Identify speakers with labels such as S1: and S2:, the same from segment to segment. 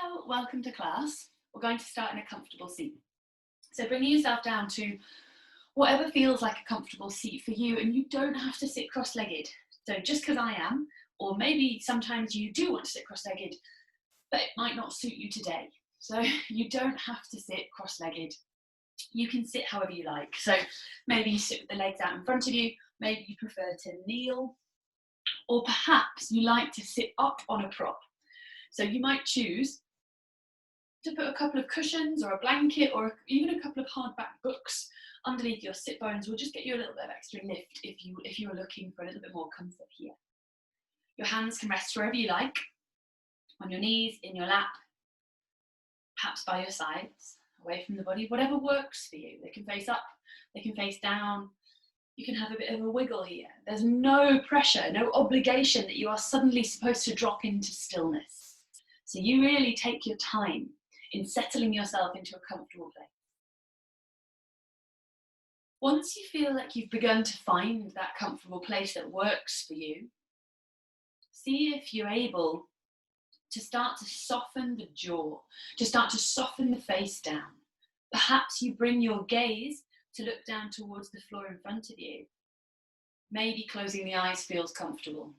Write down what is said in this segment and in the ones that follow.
S1: Hello, welcome to class. We're going to start in a comfortable seat. So bringing yourself down to whatever feels like a comfortable seat for you, and you don't have to sit cross-legged. So just because I am, or maybe sometimes you do want to sit cross-legged, but it might not suit you today. So you don't have to sit cross-legged. You can sit however you like. So maybe you sit with the legs out in front of you, maybe you prefer to kneel, or perhaps you like to sit up on a prop. So you might choose to put a couple of cushions or a blanket or even a couple of hardback books underneath your sit bones will just get you a little bit of extra lift if you are looking for a little bit more comfort here. Your hands can rest wherever you like, on your knees, in your lap, perhaps by your sides, away from the body, whatever works for you. They can face up, they can face down. You can have a bit of a wiggle here. There's no pressure, no obligation that you are suddenly supposed to drop into stillness. So you really take your time in settling yourself into a comfortable place. Once you feel like you've begun to find that comfortable place that works for you, see if you're able to start to soften the jaw, to start to soften the face down. Perhaps you bring your gaze to look down towards the floor in front of you. Maybe closing the eyes feels comfortable.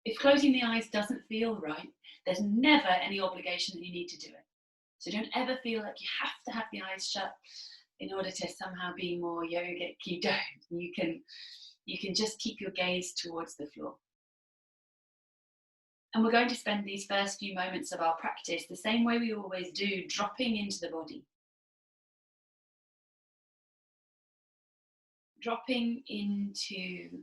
S1: If closing the eyes doesn't feel right, there's never any obligation that you need to do it. So don't ever feel like you have to have the eyes shut in order to somehow be more yogic. You don't. You can just keep your gaze towards the floor. And we're going to spend these first few moments of our practice the same way we always do, dropping into the body. Dropping into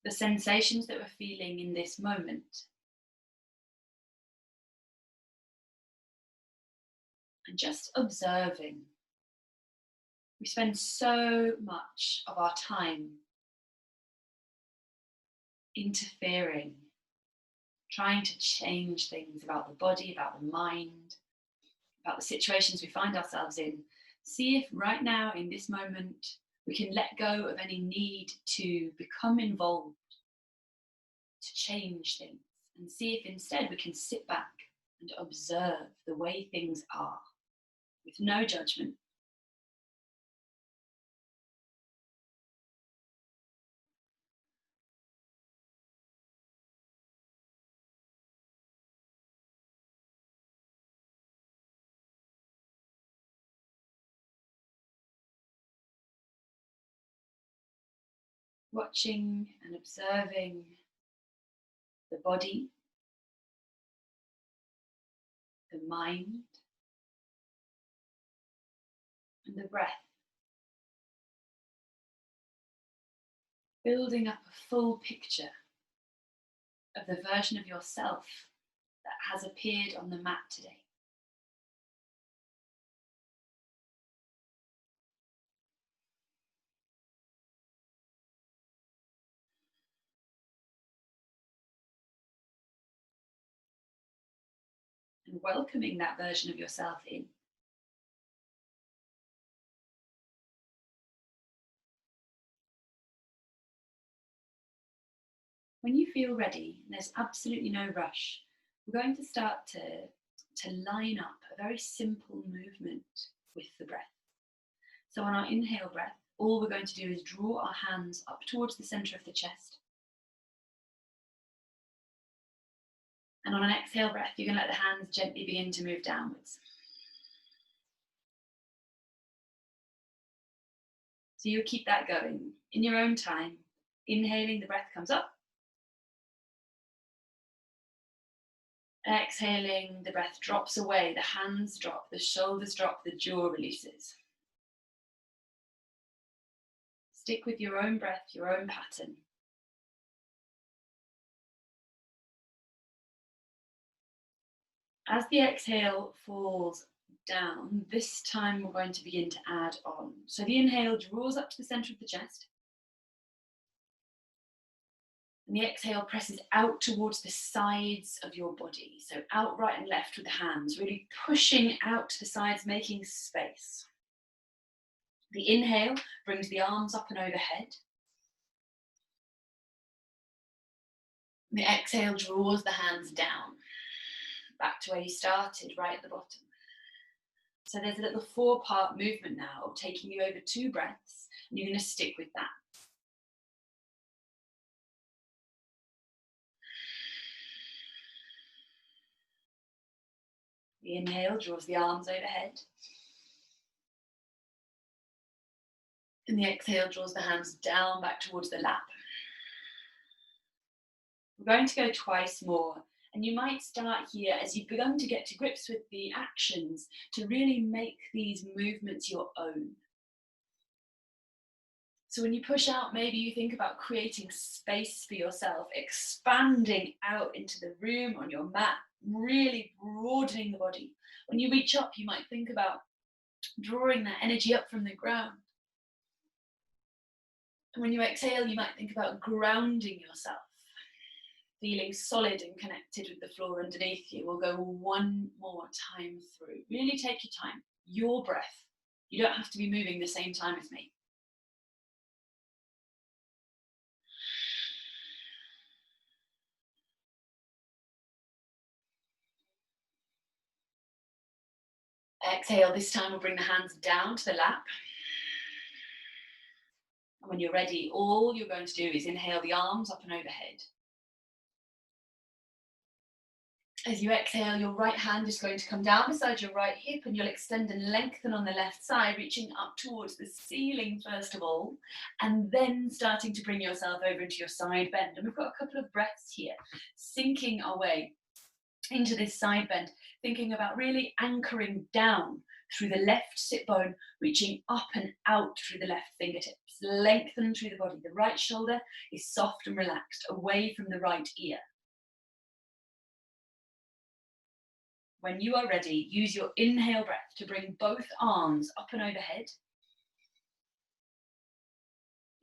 S1: the sensations that we're feeling in this moment. And just observing. We spend so much of our time interfering, trying to change things about the body, about the mind, about the situations we find ourselves in. See if right now, in this moment, we can let go of any need to become involved, to change things, and see if instead we can sit back and observe the way things are, with no judgment. Watching and observing the body, the mind, and the breath. Building up a full picture of the version of yourself that has appeared on the mat today. And welcoming that version of yourself in. When you feel ready, and there's absolutely no rush, we're going to start to line up a very simple movement with the breath. So on our inhale breath, all we're going to do is draw our hands up towards the center of the chest. And on an exhale breath, you're going to let the hands gently begin to move downwards. So you'll keep that going in your own time. Inhaling, the breath comes up. Exhaling, the breath drops away, the hands drop, the shoulders drop, the jaw releases. Stick with your own breath, your own pattern. As the exhale falls down, this time we're going to begin to add on. So the inhale draws up to the center of the chest. And the exhale presses out towards the sides of your body. So out, right and left with the hands, really pushing out to the sides, making space. The inhale brings the arms up and overhead. The exhale draws the hands down. back to where you started, right at the bottom. So there's a little 4-part movement now, taking you over 2 breaths, and you're going to stick with that. The inhale draws the arms overhead. And the exhale draws the hands down back towards the lap. We're going to go twice more. And you might start here as you've begun to get to grips with the actions to really make these movements your own. So when you push out, maybe you think about creating space for yourself, expanding out into the room on your mat, really broadening the body. When you reach up, you might think about drawing that energy up from the ground. And when you exhale, you might think about grounding yourself, feeling solid and connected with the floor underneath you. We'll go one more time through. Really take your time, your breath. You don't have to be moving the same time as me. Exhale, this time we'll bring the hands down to the lap. And when you're ready, all you're going to do is inhale the arms up and overhead. As you exhale, your right hand is going to come down beside your right hip and you'll extend and lengthen on the left side, reaching up towards the ceiling first of all, and then starting to bring yourself over into your side bend. And we've got a couple of breaths here, sinking our way into this side bend, thinking about really anchoring down through the left sit bone, reaching up and out through the left fingertips, lengthen through the body. The right shoulder is soft and relaxed, away from the right ear. When you are ready, use your inhale breath to bring both arms up and overhead.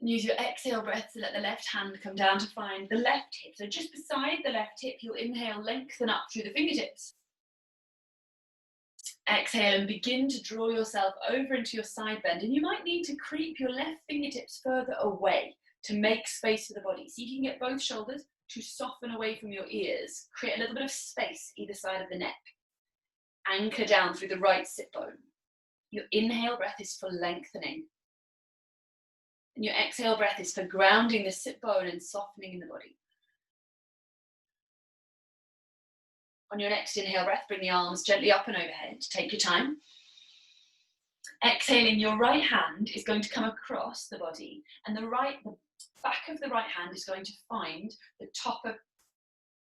S1: And use your exhale breath to let the left hand come down to find the left hip. So just beside the left hip, you'll inhale, lengthen up through the fingertips. Exhale and begin to draw yourself over into your side bend. And you might need to creep your left fingertips further away to make space for the body. So you can get both shoulders to soften away from your ears. Create a little bit of space either side of the neck. Anchor down through the right sit bone. Your inhale breath is for lengthening. And your exhale breath is for grounding the sit bone and softening in the body. On your next inhale breath, bring the arms gently up and overhead. Take your time. Exhaling, your right hand is going to come across the body, and the back of the right hand is going to find the top of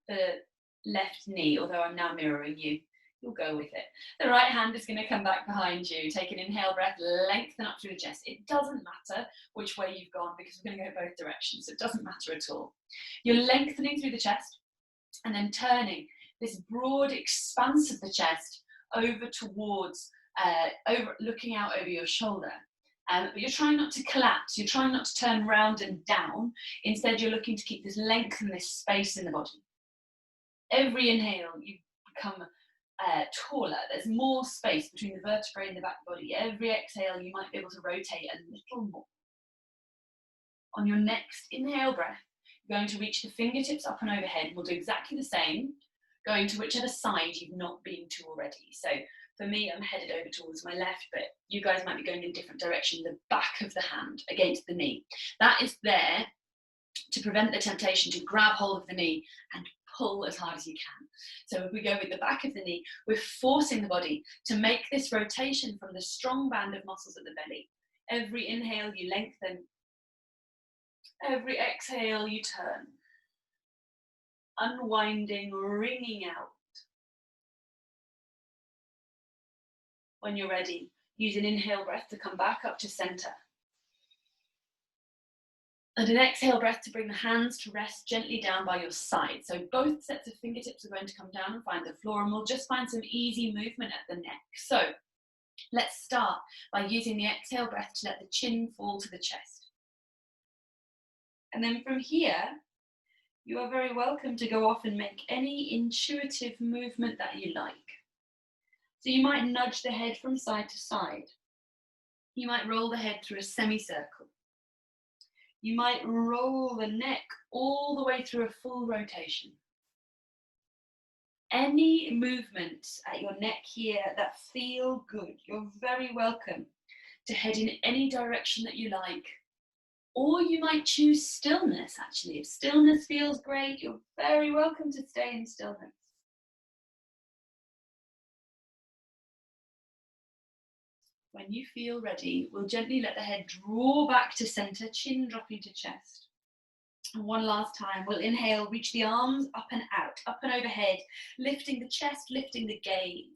S1: the left knee, although I'm now mirroring you. You'll go with it. The right hand is going to come back behind you. Take an inhale breath, lengthen up through the chest. It doesn't matter which way you've gone because we're going to go both directions, so it doesn't matter at all. You're lengthening through the chest and then turning this broad expanse of the chest over towards, looking out over your shoulder. But you're trying not to collapse. You're trying not to turn round and down. Instead, you're looking to keep this length and this space in the body. Every inhale, you become taller. There's more space between the vertebrae and the back body. Every exhale, you might be able to rotate a little more. On your next inhale breath, you're going to reach the fingertips up and overhead. We'll do exactly the same, going to whichever side you've not been to already. So for me, I'm headed over towards my left, but you guys might be going in a different direction, the back of the hand against the knee. That is there to prevent the temptation to grab hold of the knee and pull as hard as you can. So if we go with the back of the knee, we're forcing the body to make this rotation from the strong band of muscles at the belly. Every inhale, you lengthen. Every exhale, you turn. Unwinding, wringing out. When you're ready, use an inhale breath to come back up to center. And an exhale breath to bring the hands to rest gently down by your side. So both sets of fingertips are going to come down and find the floor, and we'll just find some easy movement at the neck. So let's start by using the exhale breath to let the chin fall to the chest. And then from here, you are very welcome to go off and make any intuitive movement that you like. So you might nudge the head from side to side. You might roll the head through a semicircle. You might roll the neck all the way through a full rotation. any movements at your neck here that feel good, you're very welcome to head in any direction that you like. Or you might choose stillness, actually. If stillness feels great, you're very welcome to stay in stillness. When you feel ready, we'll gently let the head draw back to center, chin dropping to chest. And one last time, we'll inhale, reach the arms up and out, up and overhead, lifting the chest, lifting the gaze.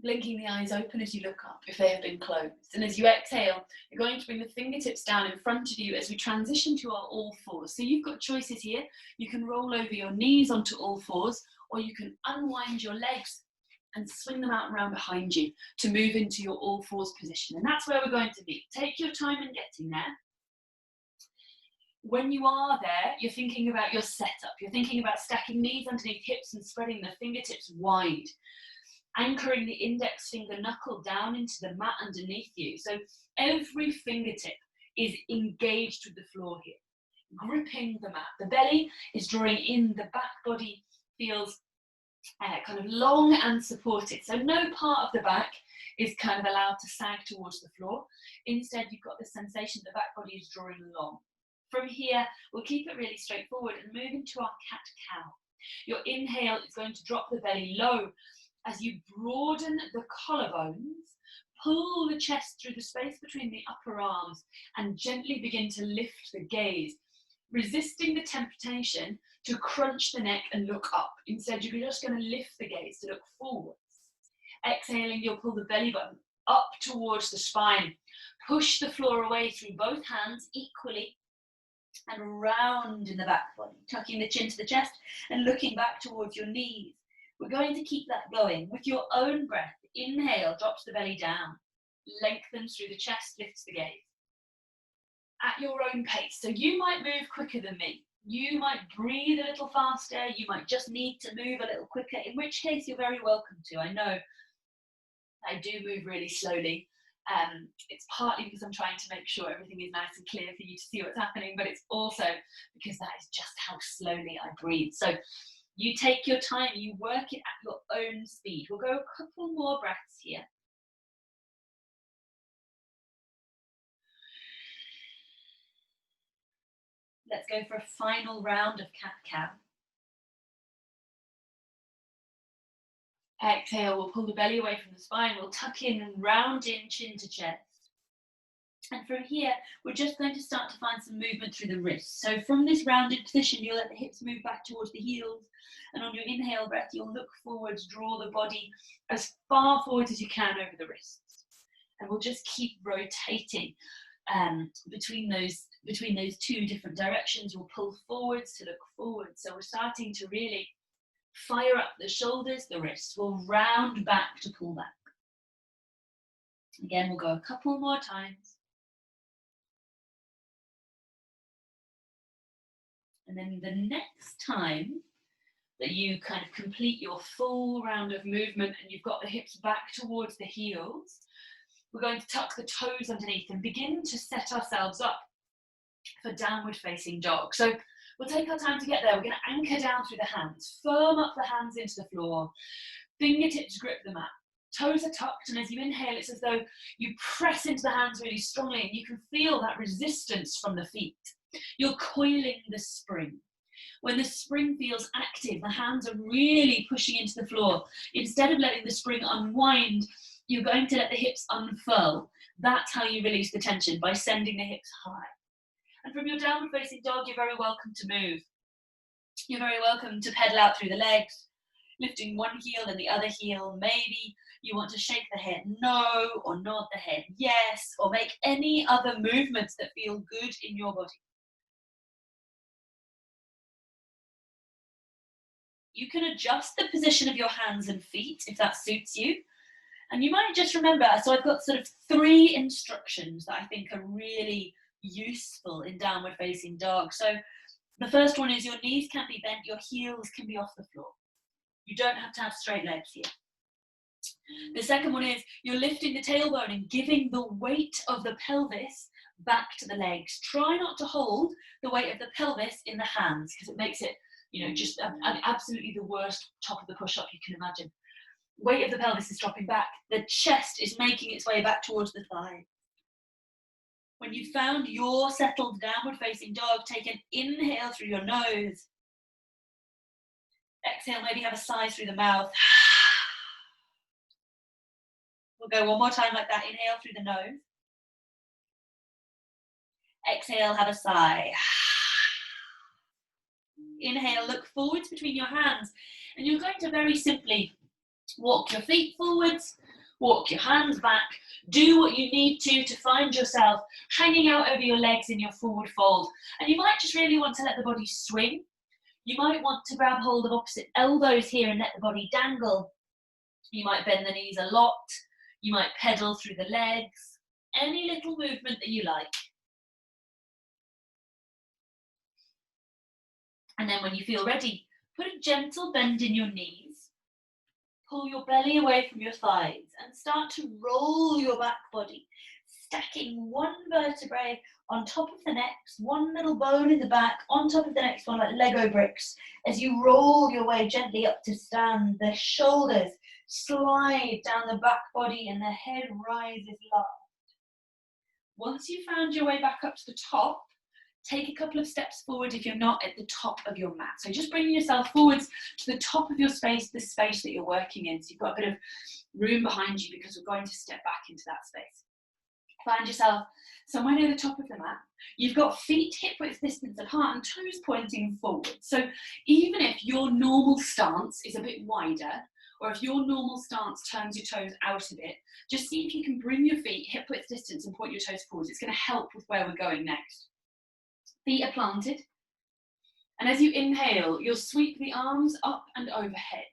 S1: Blinking the eyes open as you look up if they have been closed. And as you exhale, you're going to bring the fingertips down in front of you as we transition to our all fours. So you've got choices here. You can roll over your knees onto all fours, or you can unwind your legs and swing them out and around behind you to move into your all fours position. And that's where we're going to be. Take your time in getting there. When you are there, you're thinking about your setup. You're thinking about stacking knees underneath hips and spreading the fingertips wide. Anchoring the index finger knuckle down into the mat underneath you. So every fingertip is engaged with the floor here, gripping the mat. The belly is drawing in, the back body feels kind of long and supported. So no part of the back is kind of allowed to sag towards the floor. Instead, you've got the sensation the back body is drawing long. From here, we'll keep it really straightforward and move into our cat-cow. Your inhale is going to drop the belly low as you broaden the collarbones, pull the chest through the space between the upper arms and gently begin to lift the gaze, resisting the temptation to crunch the neck and look up. Instead, you're just going to lift the gaze to look forwards. Exhaling, you'll pull the belly button up towards the spine. Push the floor away through both hands equally and round in the back body, tucking the chin to the chest and looking back towards your knees. We're going to keep that going. With your own breath, inhale, drops the belly down, lengthens through the chest, lifts the gaze. At your own pace. So you might move quicker than me. You might breathe a little faster. You might just need to move a little quicker, in which case you're very welcome to. I know I do move really slowly. It's partly because I'm trying to make sure everything is nice and clear for you to see what's happening, but it's also because that is just how slowly I breathe. So you take your time, you work it at your own speed. We'll go a couple more breaths here. Let's go for a final round of cat-cow. Exhale, we'll pull the belly away from the spine. We'll tuck in and round in, chin to chest. And from here, we're just going to start to find some movement through the wrists. So from this rounded position, you'll let the hips move back towards the heels. And on your inhale breath, you'll look forwards, draw the body as far forward as you can over the wrists. And we'll just keep rotating between those two different directions. We'll pull forwards to look forward. So we're starting to really fire up the shoulders, the wrists. We'll round back to pull back. Again, we'll go a couple more times. And then the next time that you kind of complete your full round of movement and you've got the hips back towards the heels, we're going to tuck the toes underneath and begin to set ourselves up for downward facing dog. So we'll take our time to get there. We're going to anchor down through the hands, firm up the hands into the floor, fingertips grip the mat, toes are tucked, and as you inhale, it's as though you press into the hands really strongly and you can feel that resistance from the feet. You're coiling the spring. When the spring feels active, the hands are really pushing into the floor. Instead of letting the spring unwind, you're going to let the hips unfurl. That's how you release the tension, by sending the hips high. And from your downward facing dog, you're very welcome to move. You're very welcome to pedal out through the legs, lifting one heel and the other heel. Maybe you want to shake the head no, or nod the head yes, or make any other movements that feel good in your body. You can adjust the position of your hands and feet if that suits you. And you might just remember, so I've got sort of 3 instructions that I think are really useful in downward facing dog. So the first one is your knees can be bent, your heels can be off the floor. You don't have to have straight legs here. The second one is you're lifting the tailbone and giving the weight of the pelvis back to the legs. Try not to hold the weight of the pelvis in the hands because it makes it You know, just absolutely the worst top of the push-up you can imagine. Weight of the pelvis is dropping back. The chest is making its way back towards the thigh. When you've found your settled downward facing dog, take an inhale through your nose. Exhale, maybe have a sigh through the mouth. We'll go one more time like that. Inhale through the nose. Exhale, have a sigh. Inhale, look forwards between your hands. And you're going to very simply walk your feet forwards, walk your hands back, do what you need to find yourself hanging out over your legs in your forward fold. And you might just really want to let the body swing. You might want to grab hold of opposite elbows here and let the body dangle. You might bend the knees a lot. You might pedal through the legs. Any little movement that you like. And then when you feel ready, put a gentle bend in your knees. Pull your belly away from your thighs and start to roll your back body, stacking one vertebrae on top of the next, one little bone in the back on top of the next one like Lego bricks. As you roll your way gently up to stand, the shoulders slide down the back body and the head rises last. Once you've found your way back up to the top, take a couple of steps forward if you're not at the top of your mat. So just bringing yourself forwards to the top of your space, the space that you're working in. So you've got a bit of room behind you because we're going to step back into that space. Find yourself somewhere near the top of the mat. You've got feet hip width distance apart and toes pointing forward. So even if your normal stance is a bit wider, or if your normal stance turns your toes out a bit, just see if you can bring your feet hip width distance and point your toes forwards. It's going to help with where we're going next. Feet are planted, and as you inhale, you'll sweep the arms up and overhead.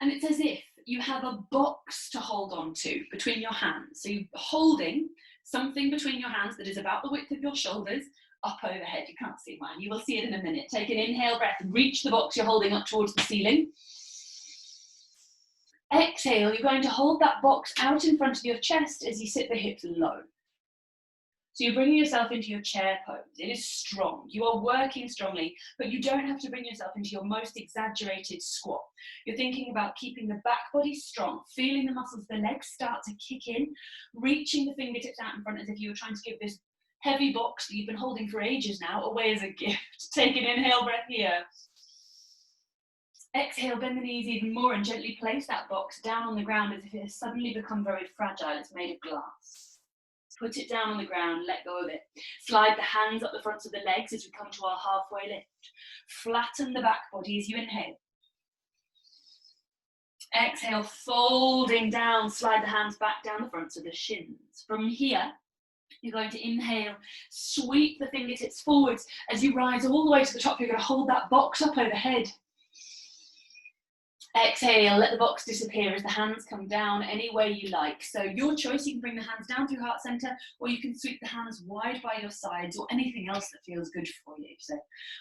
S1: And it's as if you have a box to hold on to between your hands. So you're holding something between your hands that is about the width of your shoulders up overhead. You can't see mine, you will see it in a minute. Take an inhale breath and reach the box you're holding up towards the ceiling. Exhale, you're going to hold that box out in front of your chest as you sit the hips low. So you're bringing yourself into your chair pose. It is strong. You are working strongly, but you don't have to bring yourself into your most exaggerated squat. You're thinking about keeping the back body strong, feeling the muscles of the legs start to kick in, reaching the fingertips out in front as if you were trying to give this heavy box that you've been holding for ages now away as a gift. Take an inhale breath here. Exhale, bend the knees even more and gently place that box down on the ground as if it has suddenly become very fragile. It's made of glass. Put it down on the ground, let go of it. Slide the hands up the fronts of the legs as we come to our halfway lift. Flatten the back body as you inhale. Exhale, folding down, slide the hands back down the fronts of the shins. From here, you're going to inhale, sweep the fingertips forwards. As you rise all the way to the top, you're going to hold that box up overhead. Exhale, let the box disappear as the hands come down any way you like. So your choice, you can bring the hands down through heart center, or you can sweep the hands wide by your sides, or anything else that feels good for you. So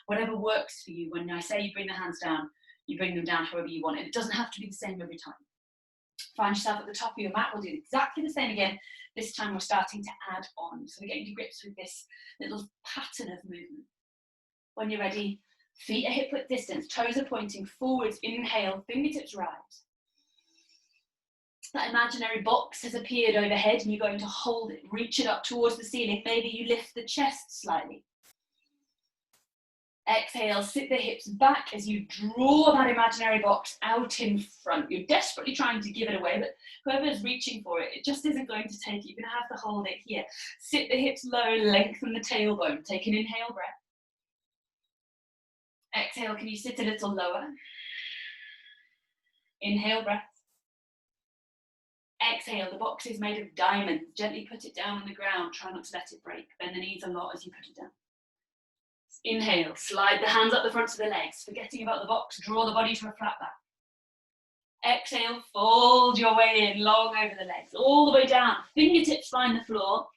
S1: whatever works for you. When I say you bring the hands down, you bring them down however you want. And it doesn't have to be the same every time. Find yourself at the top of your mat. We'll do exactly the same again. This time we're starting to add on. So we're getting to grips with this little pattern of movement. When you're ready, feet are hip width distance, toes are pointing forwards, inhale, fingertips rise. That imaginary box has appeared overhead and you're going to hold it, reach it up towards the ceiling. Maybe you lift the chest slightly. Exhale, sit the hips back as you draw that imaginary box out in front. You're desperately trying to give it away, but whoever's reaching for it, it just isn't going to take it. You're going to have to hold it here. Sit the hips low, lengthen the tailbone. Take an inhale breath. Exhale, can you sit a little lower? Inhale, breath. Exhale, the box is made of diamonds. Gently put it down on the ground. Try not to let it break. Bend the knees a lot as you put it down. Inhale, slide the hands up the fronts of the legs. Forgetting about the box, draw the body to a flat back. Exhale, fold your way in, long over the legs, all the way down. Fingertips find the floor.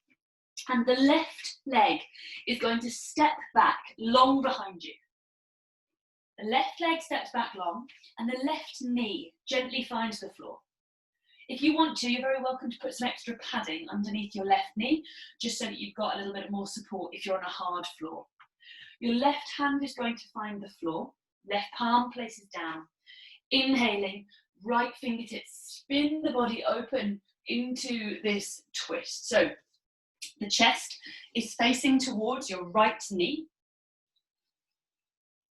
S1: And the left leg is going to step back long behind you. The left leg steps back long and the left knee gently finds the floor. If you want to, you're very welcome to put some extra padding underneath your left knee, just so that you've got a little bit more support if you're on a hard floor. Your left hand is going to find the floor. Left palm places down. Inhaling, right fingertips spin the body open into this twist. So the chest is facing towards your right knee.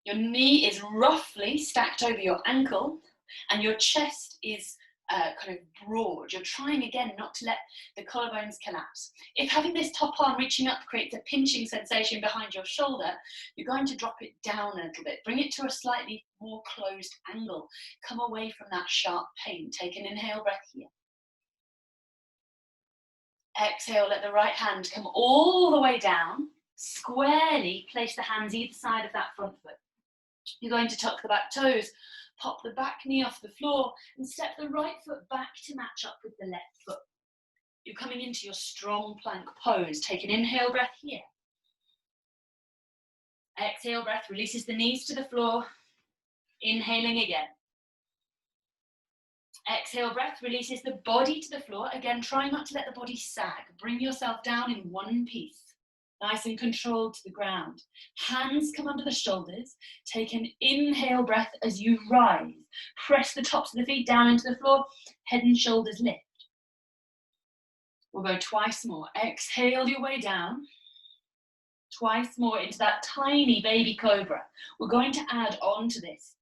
S1: Your knee is roughly stacked over your ankle, and your chest is kind of broad. You're trying again not to let the collarbones collapse. If having this top arm reaching up creates a pinching sensation behind your shoulder, you're going to drop it down a little bit. Bring it to a slightly more closed angle. Come away from that sharp pain. Take an inhale breath here. Exhale, let the right hand come all the way down. Squarely place the hands either side of that front foot. You're going to tuck the back toes, pop the back knee off the floor, and step the right foot back to match up with the left foot. You're coming into your strong plank pose. Take an inhale breath here. Exhale breath releases the knees to the floor. Inhaling again. Exhale breath releases the body to the floor. Again, try not to let the body sag. Bring yourself down in one piece. Nice and controlled to the ground. Hands come under the shoulders. Take an inhale breath as you rise. Press the tops of the feet down into the floor. Head and shoulders lift. We'll go twice more. Exhale your way down. Twice more into that tiny baby cobra. We're going to add on to this.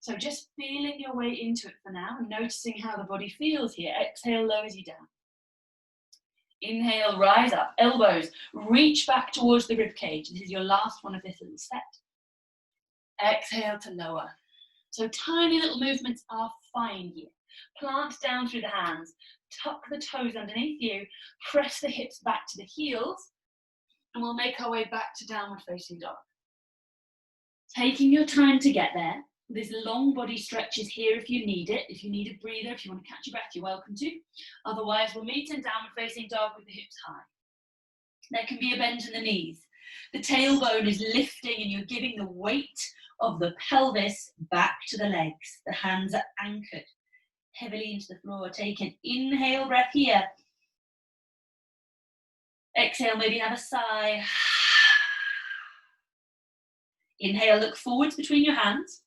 S1: So just feeling your way into it for now and noticing how the body feels here. Exhale, lowers you down. Inhale, rise up, elbows, reach back towards the rib cage. This is your last one of this little set. Exhale to lower. So tiny little movements are fine here. Plant down through the hands, tuck the toes underneath you, press the hips back to the heels, and we'll make our way back to downward facing dog. Taking your time to get there. There's long body stretches here if you need it. If you need a breather, if you want to catch your breath, you're welcome to. Otherwise, we'll meet in downward facing dog with the hips high. There can be a bend in the knees. The tailbone is lifting and you're giving the weight of the pelvis back to the legs. The hands are anchored heavily into the floor. Take an inhale breath here. Exhale, maybe have a sigh. Inhale, look forwards between your hands.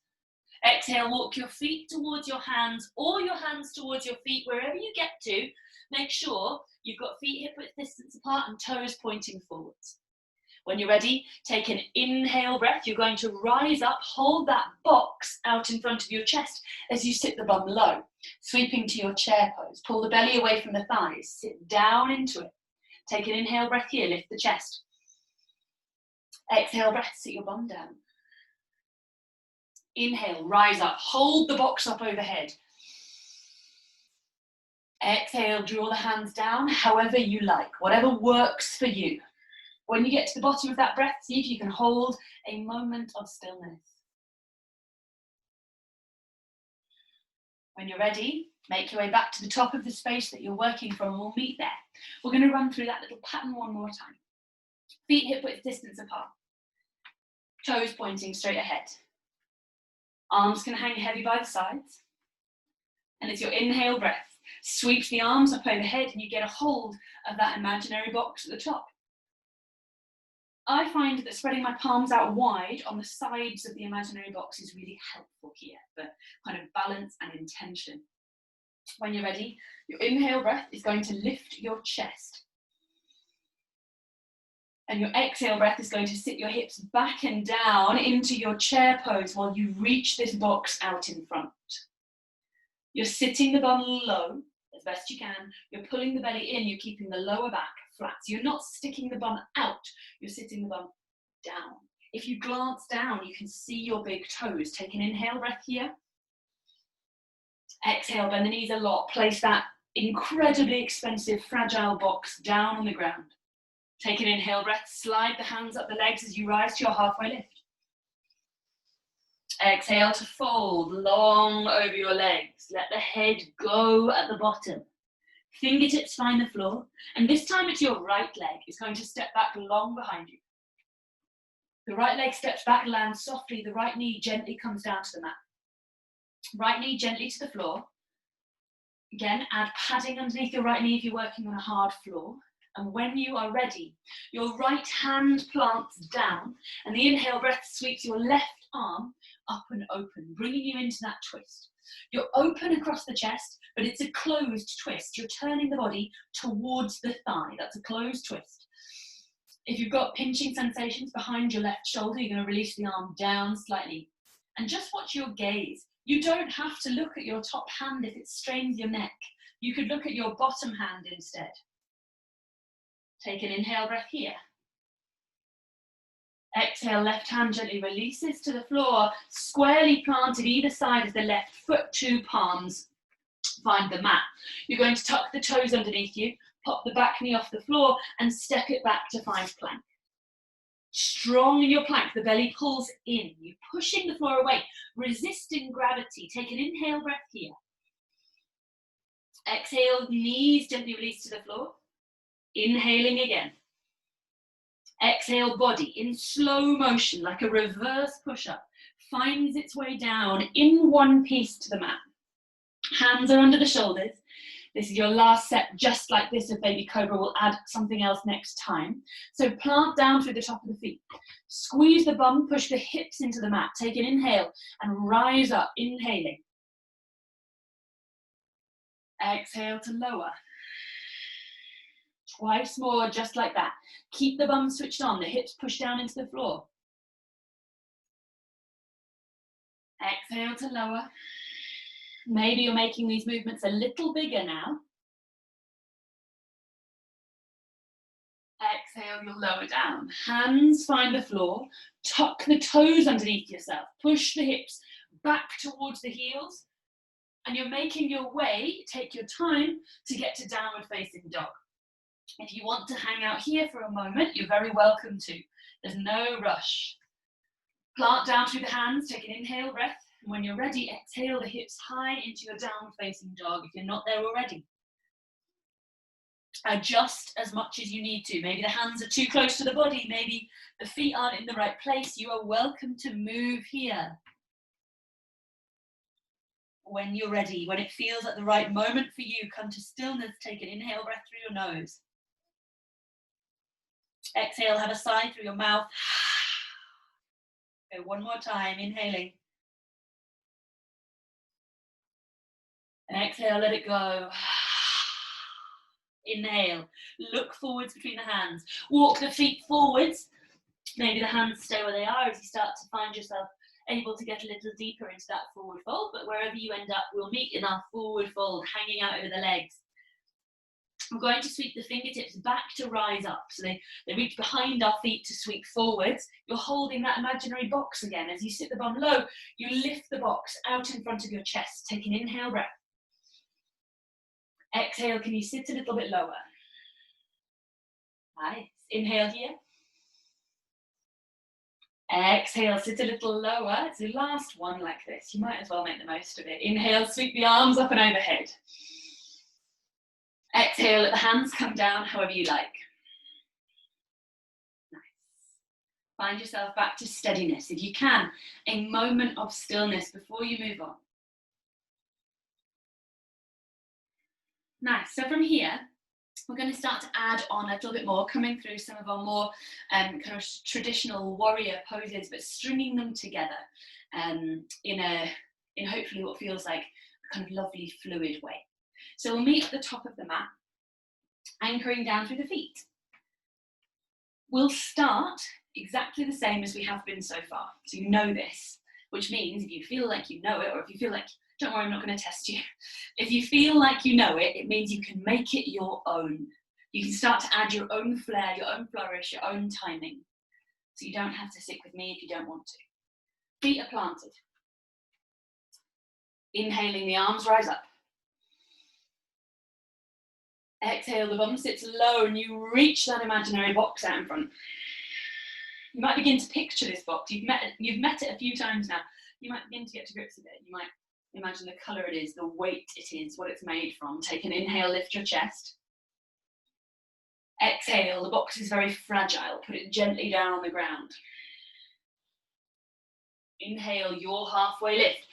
S1: Exhale, walk your feet towards your hands or your hands towards your feet, wherever you get to. Make sure you've got feet hip width distance apart and toes pointing forwards. When you're ready, take an inhale breath. You're going to rise up, hold that box out in front of your chest as you sit the bum low, sweeping to your chair pose. Pull the belly away from the thighs, sit down into it. Take an inhale breath here, lift the chest. Exhale breath, sit your bum down. Inhale, rise up, hold the box up overhead. Exhale, draw the hands down however you like, whatever works for you. When you get to the bottom of that breath, see if you can hold a moment of stillness. When you're ready, make your way back to the top of the space that you're working from and we'll meet there. We're going to run through that little pattern one more time. Feet hip width distance apart. Toes pointing straight ahead. Arms can hang heavy by the sides. And it's your inhale breath. Sweeps the arms up overhead and you get a hold of that imaginary box at the top. I find that spreading my palms out wide on the sides of the imaginary box is really helpful here for kind of balance and intention. When you're ready, your inhale breath is going to lift your chest. And your exhale breath is going to sit your hips back and down into your chair pose while you reach this box out in front. You're sitting the bum low as best you can. You're pulling the belly in. You're keeping the lower back flat. So you're not sticking the bum out. You're sitting the bum down. If you glance down, you can see your big toes. Take an inhale breath here. Exhale, bend the knees a lot. Place that incredibly expensive, fragile box down on the ground. Take an inhale breath, slide the hands up the legs as you rise to your halfway lift. Exhale to fold long over your legs. Let the head go at the bottom. Fingertips find the floor. And this time it's your right leg. It's going to step back long behind you. The right leg steps back, lands softly. The right knee gently comes down to the mat. Right knee gently to the floor. Again, add padding underneath your right knee if you're working on a hard floor. And when you are ready, your right hand plants down and the inhale breath sweeps your left arm up and open, bringing you into that twist. You're open across the chest, but it's a closed twist. You're turning the body towards the thigh. That's a closed twist. If you've got pinching sensations behind your left shoulder, you're going to release the arm down slightly. And just watch your gaze. You don't have to look at your top hand if it strains your neck. You could look at your bottom hand instead. Take an inhale breath here. Exhale, left hand gently releases to the floor, squarely planted either side of the left foot, 2 palms find the mat. You're going to tuck the toes underneath you, pop the back knee off the floor and step it back to find plank. Strong in your plank, the belly pulls in. You're pushing the floor away, resisting gravity. Take an inhale breath here. Exhale, knees gently release to the floor. Inhaling again. Exhale, body in slow motion, like a reverse push-up, finds its way down in one piece to the mat. Hands are under the shoulders. This is your last set, just like this of baby cobra. We'll add something else next time. So plant down through the top of the feet. Squeeze the bum, push the hips into the mat. Take an inhale and rise up, inhaling. Exhale to lower. Twice more, just like that. Keep the bum switched on, the hips push down into the floor. Exhale to lower. Maybe you're making these movements a little bigger now. Exhale, you'll lower down. Hands find the floor. Tuck the toes underneath yourself. Push the hips back towards the heels. And you're making your way, take your time to get to downward facing dog. If you want to hang out here for a moment, you're very welcome to. There's no rush. Plant down through the hands, take an inhale breath. And when you're ready, exhale the hips high into your downward facing dog if you're not there already. Adjust as much as you need to. Maybe the hands are too close to the body. Maybe the feet aren't in the right place. You are welcome to move here. When you're ready, when it feels like the right moment for you, come to stillness, take an inhale breath through your nose. Exhale, have a sigh through your mouth. Go one more time, inhaling. And exhale, let it go. Inhale, look forwards between the hands. Walk the feet forwards. Maybe the hands stay where they are as you start to find yourself able to get a little deeper into that forward fold. But wherever you end up, we'll meet in our forward fold, hanging out over the legs. We're going to sweep the fingertips back to rise up. So they reach behind our feet to sweep forwards. You're holding that imaginary box again. As you sit the bum low, you lift the box out in front of your chest. Take an inhale breath. Exhale, can you sit a little bit lower? Nice. Inhale here. Exhale, sit a little lower. It's the last one like this. You might as well make the most of it. Inhale, sweep the arms up and overhead. Exhale, let the hands come down however you like. Nice. Find yourself back to steadiness. If you can, a moment of stillness before you move on. Nice. So from here, we're going to start to add on a little bit more, coming through some of our more kind of traditional warrior poses, but stringing them together in hopefully what feels like a kind of lovely fluid way. So we'll meet at the top of the mat, anchoring down through the feet. We'll start exactly the same as we have been so far. So you know this, which means if you feel like you know it, or if you feel like, don't worry, I'm not going to test you. If you feel like you know it, it means you can make it your own. You can start to add your own flair, your own flourish, your own timing. So you don't have to stick with me if you don't want to. Feet are planted. Inhaling, the arms rise up. Exhale, the bum sits low and you reach that imaginary box out in front. You might begin to picture this box. You've met it a few times now. You might begin to get to grips with it. You might imagine the colour it is, the weight it is, what it's made from. Take an inhale, lift your chest. Exhale, the box is very fragile. Put it gently down on the ground. Inhale, your halfway lift,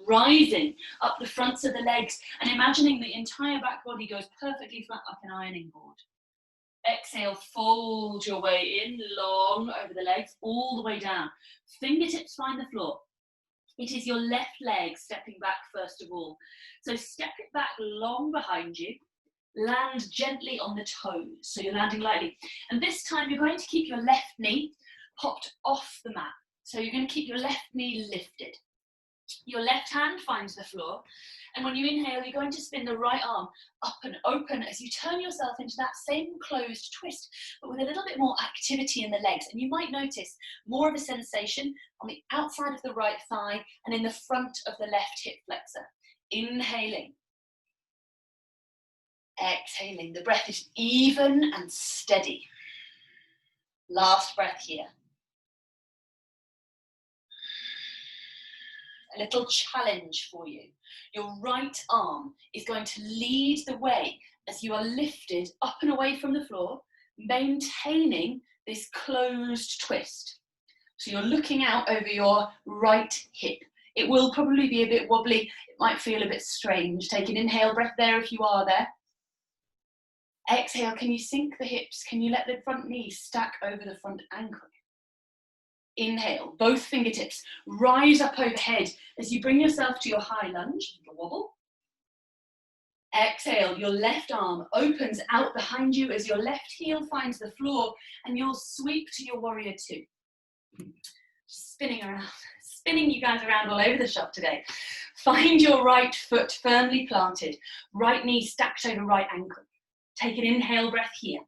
S1: rising up the fronts of the legs and imagining the entire back body goes perfectly flat like an ironing board. Exhale, fold your way in, long over the legs, all the way down. Fingertips find the floor. It is your left leg stepping back first of all. So step it back long behind you. Land gently on the toes, so you're landing lightly. And this time you're going to keep your left knee popped off the mat. So you're going to keep your left knee lifted. Your left hand finds the floor. And when you inhale, you're going to spin the right arm up and open as you turn yourself into that same closed twist, but with a little bit more activity in the legs. And you might notice more of a sensation on the outside of the right thigh and in the front of the left hip flexor. Inhaling. Exhaling. The breath is even and steady. Last breath here. A little challenge for you. Your right arm is going to lead the way as you are lifted up and away from the floor, maintaining this closed twist. So you're looking out over your right hip. It will probably be a bit wobbly. It might feel a bit strange. Take an inhale breath there if you are there. Exhale, can you sink the hips? Can you let the front knee stack over the front ankle? Inhale, both fingertips rise up overhead as you bring yourself to your high lunge, the wobble. Exhale, your left arm opens out behind you as your left heel finds the floor and you'll sweep to your warrior two. Spinning you guys around all over the shop today. Find your right foot firmly planted, right knee stacked over right ankle. Take an inhale breath here.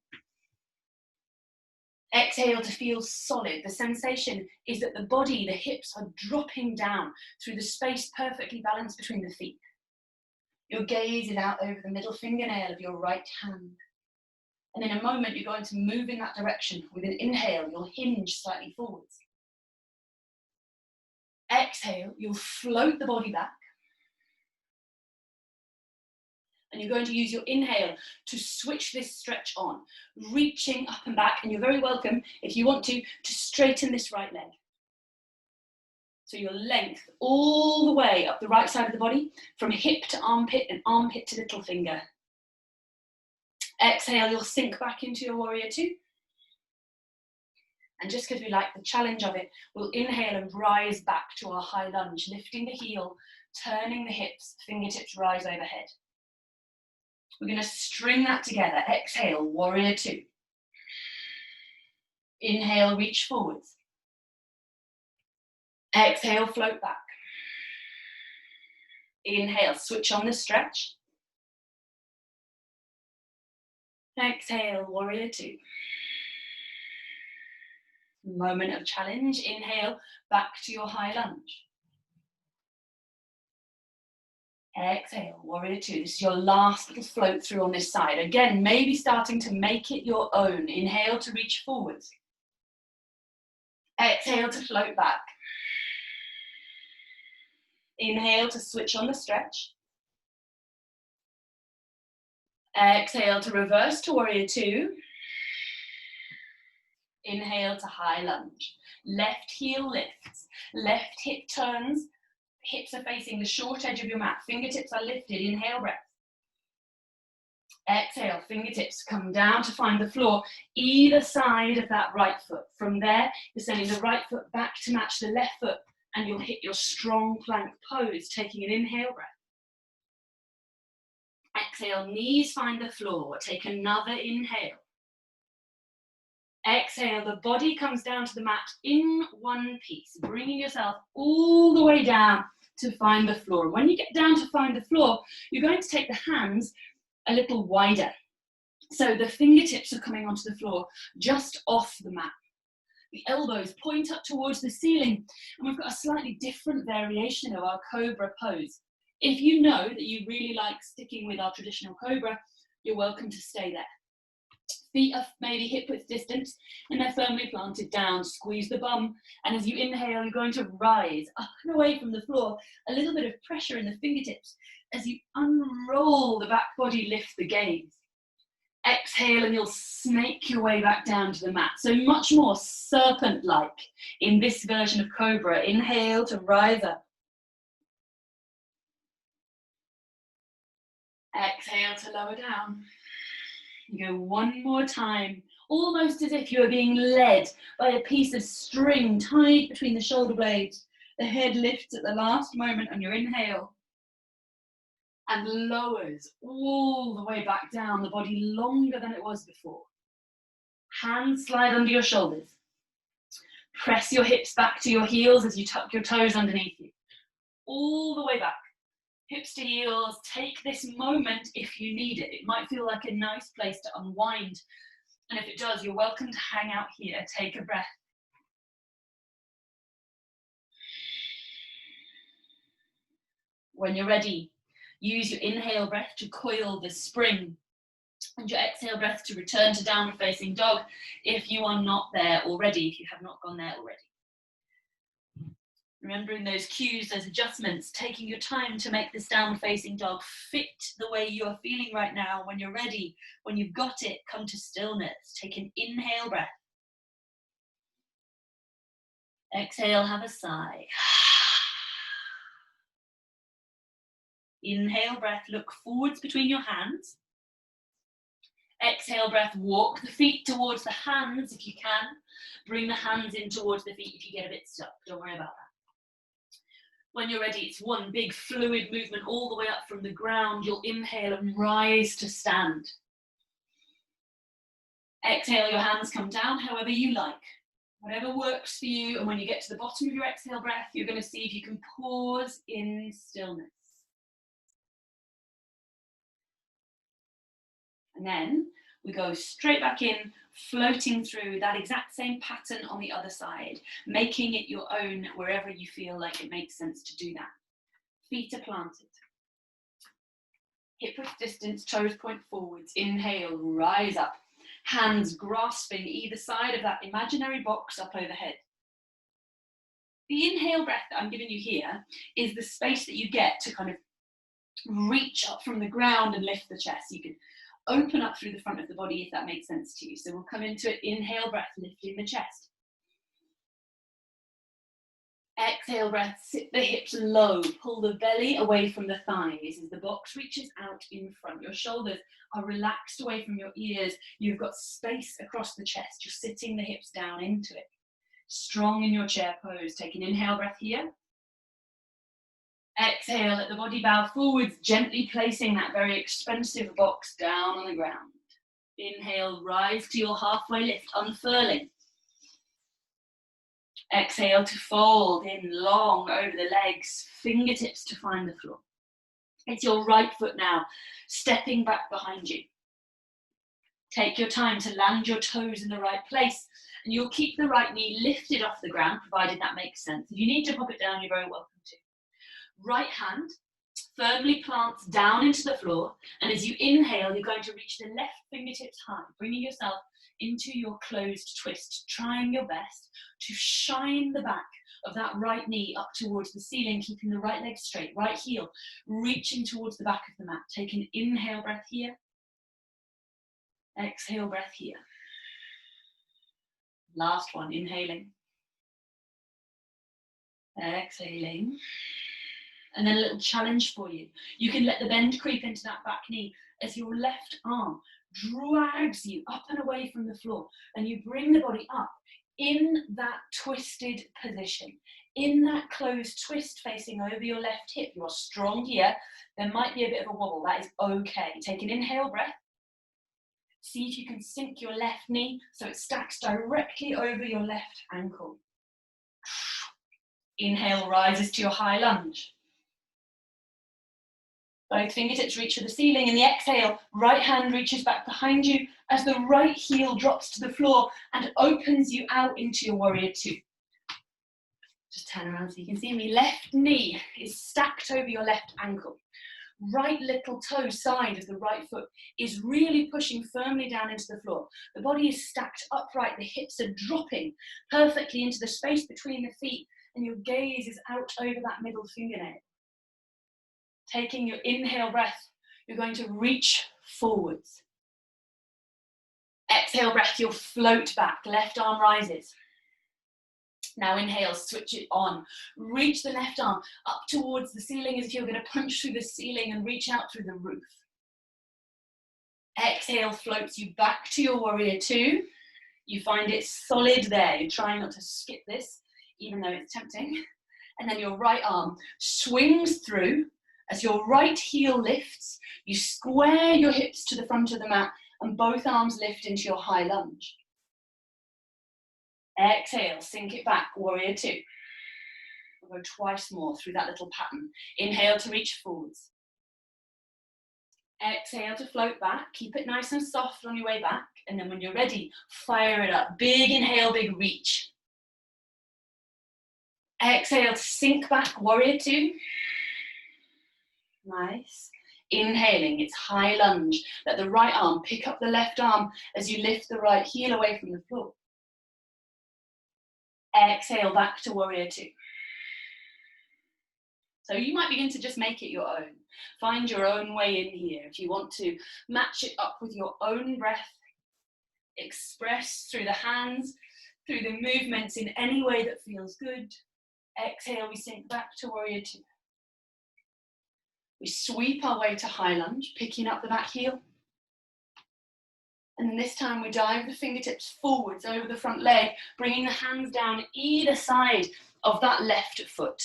S1: Exhale to feel solid. The sensation is that the body, the hips are dropping down through the space perfectly balanced between the feet. Your gaze is out over the middle fingernail of your right hand. And in a moment, you're going to move in that direction. With an inhale, you'll hinge slightly forwards. Exhale, you'll float the body back. And you're going to use your inhale to switch this stretch on, reaching up and back. And you're very welcome, if you want to straighten this right leg. So your length all the way up the right side of the body, from hip to armpit and armpit to little finger. Exhale, you'll sink back into your warrior two. And just because we like the challenge of it, we'll inhale and rise back to our high lunge, lifting the heel, turning the hips, fingertips rise overhead. We're going to string that together. Exhale, warrior two. Inhale, reach forwards. Exhale, float back. Inhale, switch on the stretch. Exhale, warrior two. Moment of challenge. Inhale, back to your high lunge. Exhale, warrior two. This is your last little float through on this side. Again, maybe starting to make it your own. Inhale to reach forwards. Exhale to float back. Inhale to switch on the stretch. Exhale to reverse to warrior two. Inhale to high lunge. Left heel lifts. Left hip turns. Hips are facing the short edge of your mat. Fingertips are lifted. Inhale, breath. Exhale, fingertips come down to find the floor, either side of that right foot. From there, you're sending the right foot back to match the left foot, and you'll hit your strong plank pose, taking an inhale breath. Exhale, knees find the floor. Take another inhale. Exhale, the body comes down to the mat in one piece, bringing yourself all the way down to find the floor. When you get down to find the floor, you're going to take the hands a little wider. So the fingertips are coming onto the floor, just off the mat. The elbows point up towards the ceiling, and we've got a slightly different variation of our Cobra pose. If you know that you really like sticking with our traditional Cobra, you're welcome to stay there. Feet are maybe hip width distance and they're firmly planted down. Squeeze the bum, and as you inhale, you're going to rise up and away from the floor. A little bit of pressure in the fingertips. As you unroll the back body, lift the gaze. Exhale and you'll snake your way back down to the mat. So much more serpent-like in this version of Cobra. Inhale to rise up. Exhale to lower down. You go one more time, almost as if you are being led by a piece of string tied between the shoulder blades. The head lifts at the last moment on your inhale and lowers all the way back down, the body longer than it was before. Hands slide under your shoulders. Press your hips back to your heels as you tuck your toes underneath you. All the way back. Hips to heels. Take this moment if you need it. It might feel like a nice place to unwind. And if it does, you're welcome to hang out here. Take a breath. When you're ready, use your inhale breath to coil the spring and your exhale breath to return to downward facing dog if you are not there already, if you have not gone there already. Remembering those cues, those adjustments, taking your time to make this downward facing dog fit the way you are feeling right now. When you're ready, when you've got it, come to stillness. Take an inhale breath. Exhale, have a sigh. Inhale breath, look forwards between your hands. Exhale breath, walk the feet towards the hands if you can. Bring the hands in towards the feet if you get a bit stuck. Don't worry about that. When you're ready, it's one big fluid movement all the way up from the ground. You'll inhale and rise to stand. Exhale, your hands come down however you like. Whatever works for you. And when you get to the bottom of your exhale breath, you're going to see if you can pause in stillness. And then we go straight back in, floating through that exact same pattern on the other side, making it your own wherever you feel like it makes sense to do that. Feet are planted. Hip width distance, toes point forwards. Inhale, rise up. Hands grasping either side of that imaginary box up overhead. The inhale breath that I'm giving you here is the space that you get to kind of reach up from the ground and lift the chest. You can open up through the front of the body if that makes sense to you. So we'll come into it. Inhale breath, lifting the chest. Exhale breath, sit the hips low, pull the belly away from the thighs as the box reaches out in front. Your shoulders are relaxed away from your ears. You've got space across the chest. You're sitting the hips down into it. Strong in your chair pose. Take an inhale breath here. Exhale, let the body bow forwards, gently placing that very expensive box down on the ground. Inhale, rise to your halfway lift, unfurling. Exhale to fold in long over the legs, fingertips to find the floor. It's your right foot now, stepping back behind you. Take your time to land your toes in the right place, and you'll keep the right knee lifted off the ground, provided that makes sense. If you need to pop it down, you're very welcome to. Right hand firmly plants down into the floor, and as you inhale, you're going to reach the left fingertips high, bringing yourself into your closed twist, trying your best to shine the back of that right knee up towards the ceiling, keeping the right leg straight, right heel reaching towards the back of the mat. Take an inhale breath here. Exhale breath here. Last one, inhaling. Exhaling. And then a little challenge for you. You can let the bend creep into that back knee as your left arm drags you up and away from the floor, and you bring the body up in that twisted position, in that closed twist facing over your left hip. You're strong here. There might be a bit of a wobble. That is okay. Take an inhale breath. See if you can sink your left knee so it stacks directly over your left ankle. Inhale rises to your high lunge. Both fingertips reach for the ceiling. In the exhale, right hand reaches back behind you as the right heel drops to the floor and opens you out into your warrior two. Just turn around so you can see me. Left knee is stacked over your left ankle. Right little toe side of the right foot is really pushing firmly down into the floor. The body is stacked upright. The hips are dropping perfectly into the space between the feet, and your gaze is out over that middle fingernail. Taking your inhale breath, you're going to reach forwards. Exhale breath, you'll float back. Left arm rises. Now inhale, switch it on. Reach the left arm up towards the ceiling as if you're going to punch through the ceiling and reach out through the roof. Exhale floats you back to your warrior two. You find it solid there. You're trying not to skip this, even though it's tempting. And then your right arm swings through. As your right heel lifts, you square your hips to the front of the mat and both arms lift into your high lunge. Exhale, sink it back, warrior two. We'll go twice more through that little pattern. Inhale to reach forwards. Exhale to float back. Keep it nice and soft on your way back. And then when you're ready, fire it up. Big inhale, big reach. Exhale to sink back, warrior two. Nice. Inhaling, it's high lunge. Let the right arm pick up the left arm as you lift the right heel away from the floor. Exhale back to warrior two. So you might begin to just make it your own. Find your own way in here. If you want to match it up with your own breath, express through the hands, through the movements in any way that feels good. Exhale, we sink back to warrior two. We sweep our way to high lunge, picking up the back heel. And then this time we dive the fingertips forwards over the front leg, bringing the hands down either side of that left foot.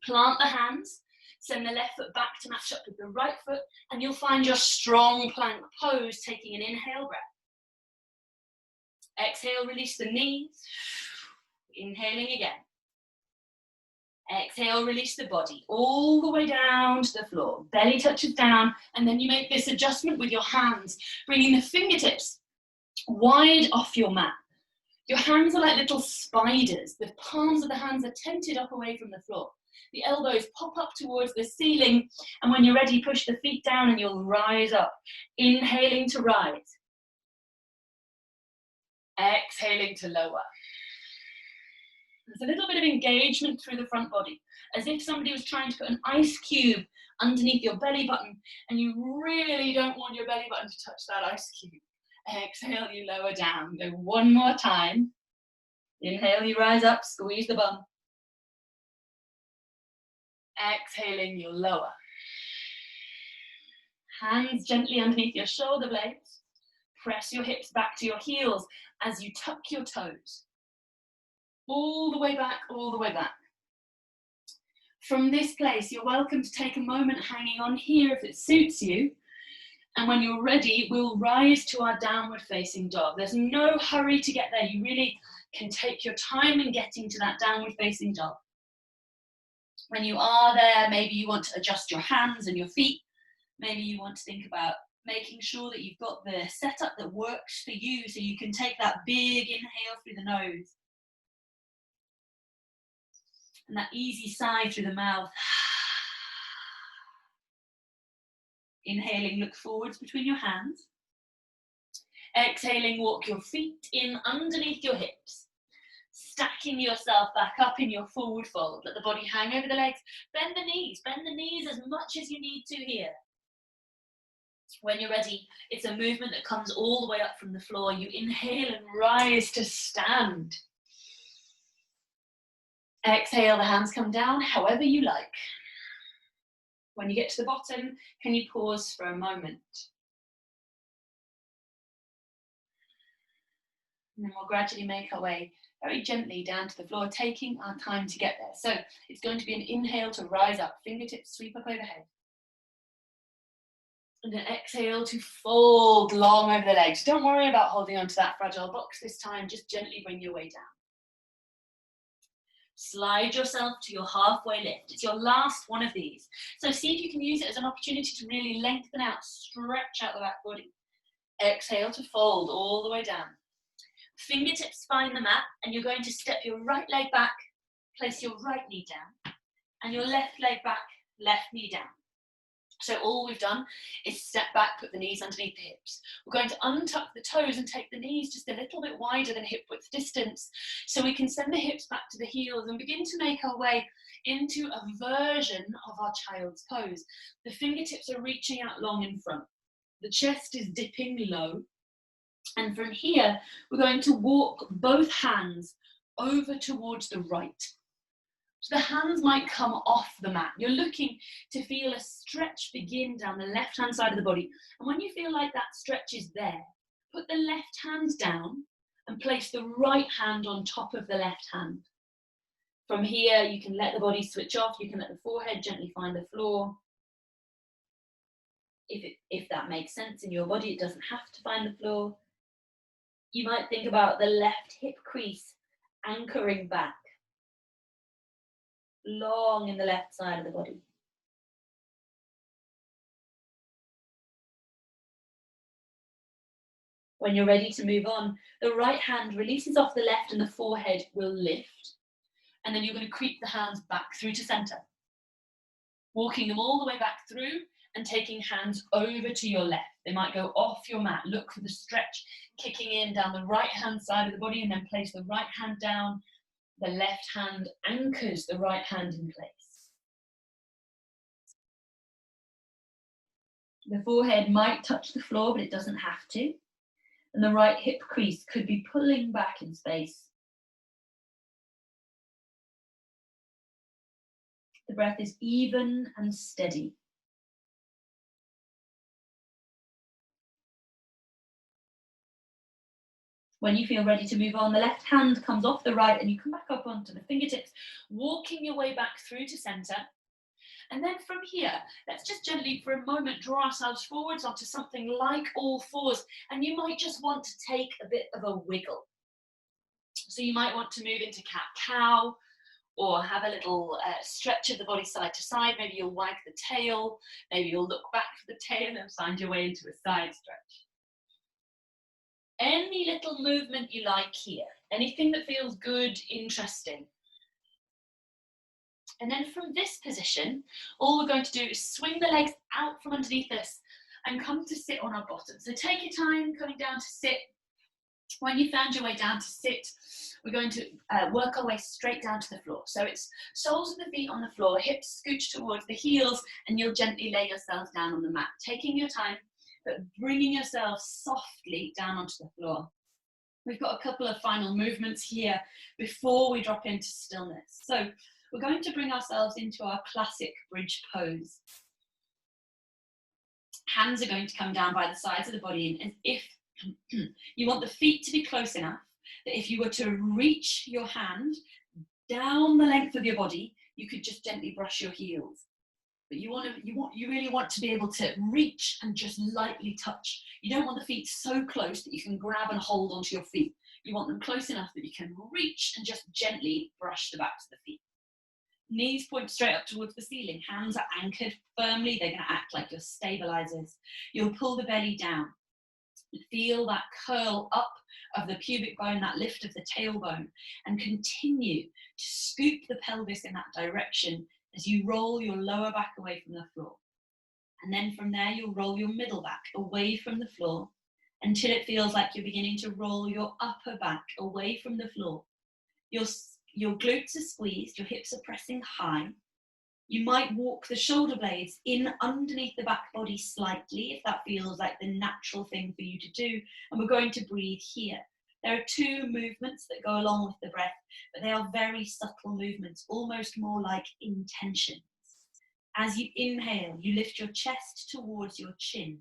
S1: Plant the hands, send the left foot back to match up with the right foot, and you'll find your strong plank pose, taking an inhale breath. Exhale, release the knees. Inhaling again. Exhale, release the body all the way down to the floor. Belly touches down, and then you make this adjustment with your hands, bringing the fingertips wide off your mat. Your hands are like little spiders. The palms of the hands are tented up away from the floor. The elbows pop up towards the ceiling, and when you're ready, push the feet down and you'll rise up. Inhaling to rise. Exhaling to lower. There's a little bit of engagement through the front body, as if somebody was trying to put an ice cube underneath your belly button, and you really don't want your belly button to touch that ice cube. Exhale, you lower down. Go one more time. Inhale, you rise up, squeeze the bum. Exhaling, you lower. Hands gently underneath your shoulder blades. Press your hips back to your heels as you tuck your toes. All the way back, all the way back. From this place, you're welcome to take a moment hanging on here if it suits you. And when you're ready, we'll rise to our downward facing dog. There's no hurry to get there. You really can take your time in getting to that downward facing dog. When you are there, maybe you want to adjust your hands and your feet. Maybe you want to think about making sure that you've got the setup that works for you, so you can take that big inhale through the nose. And that easy sigh through the mouth. Inhaling, look forwards between your hands. Exhaling, walk your feet in underneath your hips. Stacking yourself back up in your forward fold. Let the body hang over the legs. Bend the knees as much as you need to here. When you're ready, it's a movement that comes all the way up from the floor. You inhale and rise to stand. Exhale, the hands come down however you like. When you get to the bottom, can you pause for a moment? And then we'll gradually make our way very gently down to the floor, taking our time to get there. So it's going to be an inhale to rise up, fingertips sweep up overhead. And an exhale to fold long over the legs. Don't worry about holding onto that fragile box this time, just gently bring your way down. Slide yourself to your halfway lift. It's your last one of these. So see if you can use it as an opportunity to really lengthen out, stretch out the back body. Exhale to fold all the way down. Fingertips find the mat, and you're going to step your right leg back, place your right knee down, and your left leg back, left knee down. So all we've done is step back, put the knees underneath the hips. We're going to untuck the toes and take the knees just a little bit wider than hip width distance, so we can send the hips back to the heels and begin to make our way into a version of our child's pose. The fingertips are reaching out long in front. The chest is dipping low. And from here, we're going to walk both hands over towards the right. So the hands might come off the mat. You're looking to feel a stretch begin down the left-hand side of the body. And when you feel like that stretch is there, put the left hand down and place the right hand on top of the left hand. From here, you can let the body switch off. You can let the forehead gently find the floor. If that makes sense in your body, it doesn't have to find the floor. You might think about the left hip crease anchoring back, long in the left side of the body. When you're ready to move on, the right hand releases off the left and the forehead will lift. And then you're going to creep the hands back through to center, walking them all the way back through and taking hands over to your left. They might go off your mat. Look for the stretch kicking in down the right hand side of the body, and then place the right hand down. The left hand anchors the right hand in place. The forehead might touch the floor, but it doesn't have to. And the right hip crease could be pulling back in space. The breath is even and steady. When you feel ready to move on, the left hand comes off the right and you come back up onto the fingertips, walking your way back through to center. And then from here, let's just gently for a moment draw ourselves forwards onto something like all fours. And you might just want to take a bit of a wiggle. So you might want to move into cat-cow, or have a little stretch of the body side to side. Maybe you'll wag the tail, maybe you'll look back for the tail and find your way into a side stretch. Any little movement you like here, anything that feels good, interesting. And then from this position, all we're going to do is swing the legs out from underneath us and come to sit on our bottom. So take your time coming down to sit. When you found your way down to sit, we're going to work our way straight down to the floor. So it's soles of the feet on the floor, hips scooch towards the heels, and you'll gently lay yourselves down on the mat, taking your time, but bringing yourself softly down onto the floor. We've got a couple of final movements here before we drop into stillness. So we're going to bring ourselves into our classic bridge pose. Hands are going to come down by the sides of the body, and if you want the feet to be close enough that if you were to reach your hand down the length of your body, you could just gently brush your heels. But you really want to be able to reach and just lightly touch. You don't want the feet so close that you can grab and hold onto your feet. You want them close enough that you can reach and just gently brush the backs of the feet. Knees point straight up towards the ceiling. Hands are anchored firmly. They're going to act like your stabilizers. You'll pull the belly down. Feel that curl up of the pubic bone, that lift of the tailbone, and continue to scoop the pelvis in that direction as you roll your lower back away from the floor. And then from there, you'll roll your middle back away from the floor until it feels like you're beginning to roll your upper back away from the floor. Your glutes are squeezed, your hips are pressing high. You might walk the shoulder blades in underneath the back body slightly if that feels like the natural thing for you to do. And we're going to breathe here. There are two movements that go along with the breath, but they are very subtle movements, almost more like intentions. As you inhale, you lift your chest towards your chin.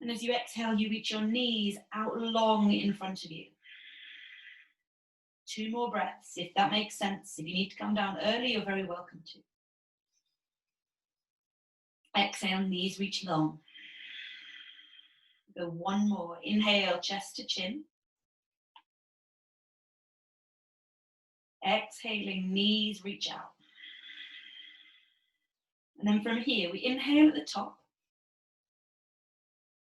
S1: And as you exhale, you reach your knees out long in front of you. 2 more breaths, if that makes sense. If you need to come down early, you're very welcome to. Exhale, knees reach long. Go 1 more. Inhale, chest to chin. Exhaling, knees reach out. And then from here, we inhale at the top.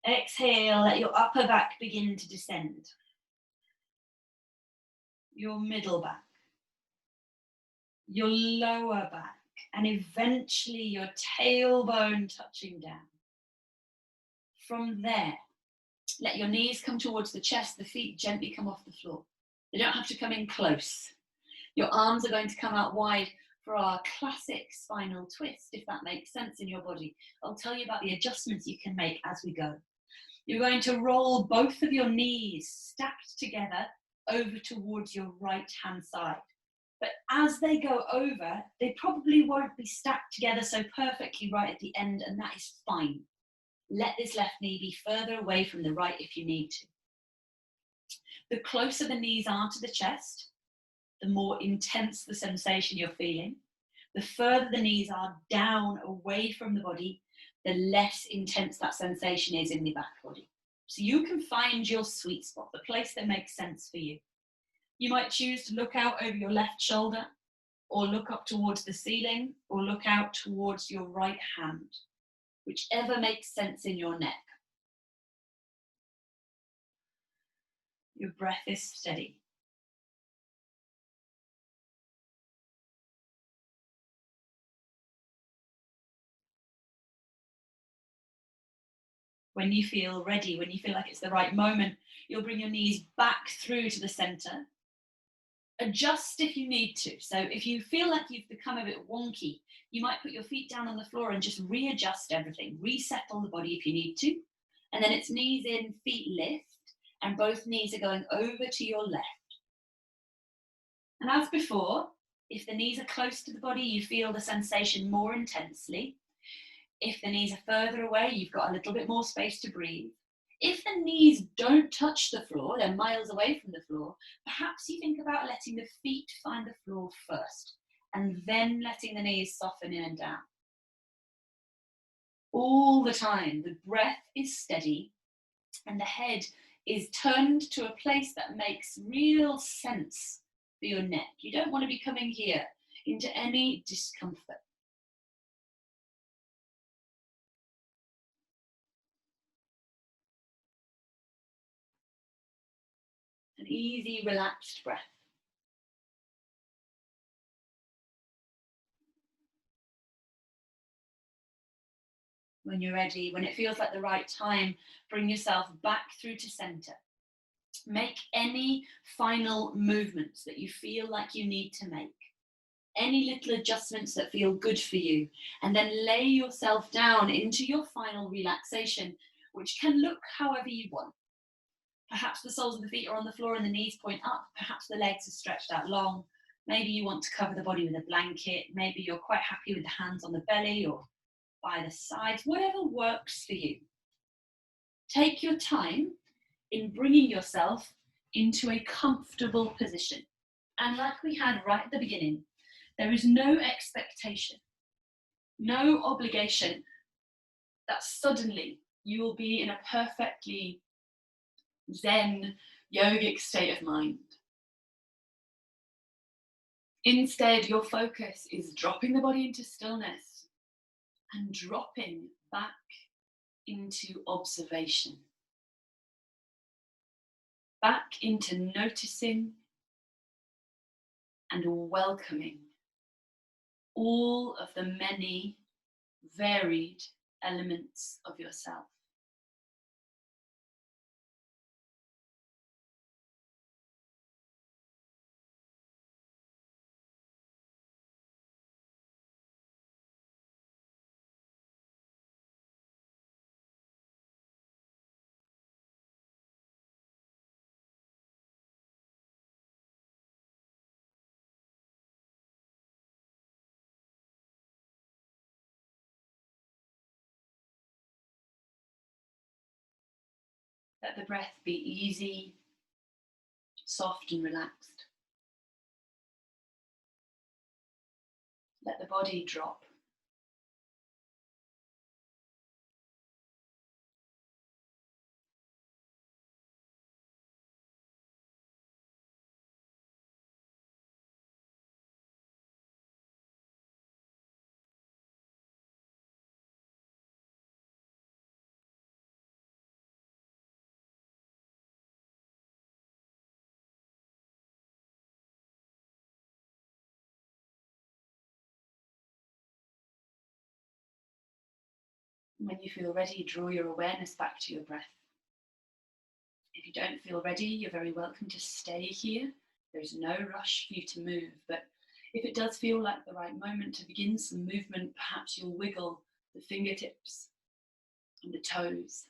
S1: Exhale, let your upper back begin to descend. Your middle back, your lower back, and eventually your tailbone touching down. From there, let your knees come towards the chest, the feet gently come off the floor. They don't have to come in close. Your arms are going to come out wide for our classic spinal twist, if that makes sense in your body. I'll tell you about the adjustments you can make as we go. You're going to roll both of your knees stacked together
S2: over towards your right hand side. But as they go over, they probably won't be stacked together so perfectly right at the end, and that is fine. Let this left knee be further away from the right if you need to. The closer the knees are to the chest, the more intense the sensation you're feeling. The further the knees are down away from the body, the less intense that sensation is in the back body. So you can find your sweet spot, the place that makes sense for you. You might choose to look out over your left shoulder, or look up towards the ceiling, or look out towards your right hand, whichever makes sense in your neck. Your breath is steady. When you feel ready, when you feel like it's the right moment, you'll bring your knees back through to the center. Adjust if you need to. So if you feel like you've become a bit wonky, you might put your feet down on the floor and just readjust everything, resettle the body if you need to. And then it's knees in, feet lift, and both knees are going over to your left. And as before, if the knees are close to the body, you feel the sensation more intensely. If the knees are further away, you've got a little bit more space to breathe. If the knees don't touch the floor, they're miles away from the floor, perhaps you think about letting the feet find the floor first, and then letting the knees soften in and down. All the time, the breath is steady, and the head is turned to a place that makes real sense for your neck. You don't want to be coming here into any discomfort. An easy, relaxed breath. When you're ready, when it feels like the right time, bring yourself back through to center. Make any final movements that you feel like you need to make. Any little adjustments that feel good for you. And then lay yourself down into your final relaxation, which can look however you want. Perhaps the soles of the feet are on the floor and the knees point up. Perhaps the legs are stretched out long. Maybe you want to cover the body with a blanket. Maybe you're quite happy with the hands on the belly or by the sides, whatever works for you. Take your time in bringing yourself into a comfortable position. And like we had right at the beginning, there is no expectation, no obligation that suddenly you will be in a perfectly Zen, yogic state of mind. Instead, your focus is dropping the body into stillness and dropping back into observation. Back into noticing and welcoming all of the many varied elements of yourself. Let the breath be easy, soft and relaxed. Let the body drop. When you feel ready, draw your awareness back to your breath. If you don't feel ready, you're very welcome to stay here. There's no rush for you to move, but if it does feel like the right moment to begin some movement, perhaps you'll wiggle the fingertips and the toes,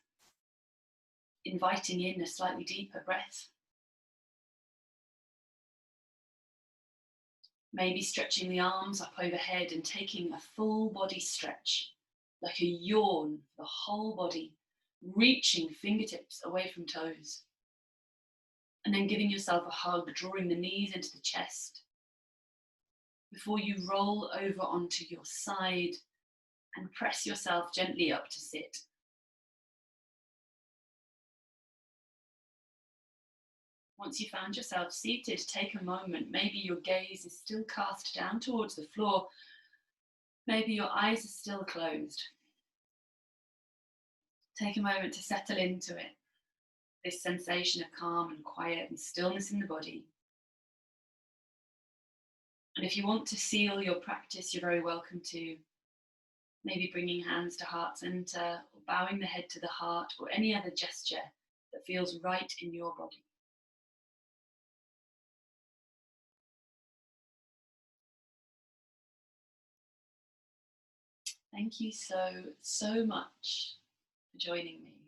S2: inviting in a slightly deeper breath.
S1: Maybe stretching the arms up overhead and taking a full body stretch, like a yawn for the whole body, reaching fingertips away from toes. And then giving yourself a hug, drawing the knees into the chest, before you roll over onto your side and press yourself gently up to sit. Once you found yourself seated, take a moment. Maybe your gaze is still cast down towards the floor. Maybe your eyes are still closed. Take a moment to settle into it, this sensation of calm and quiet and stillness in the body. And if you want to seal your practice, you're very welcome to. Maybe bringing hands to heart center, or bowing the head to the heart, or any other gesture that feels right in your body. Thank you so much for joining me.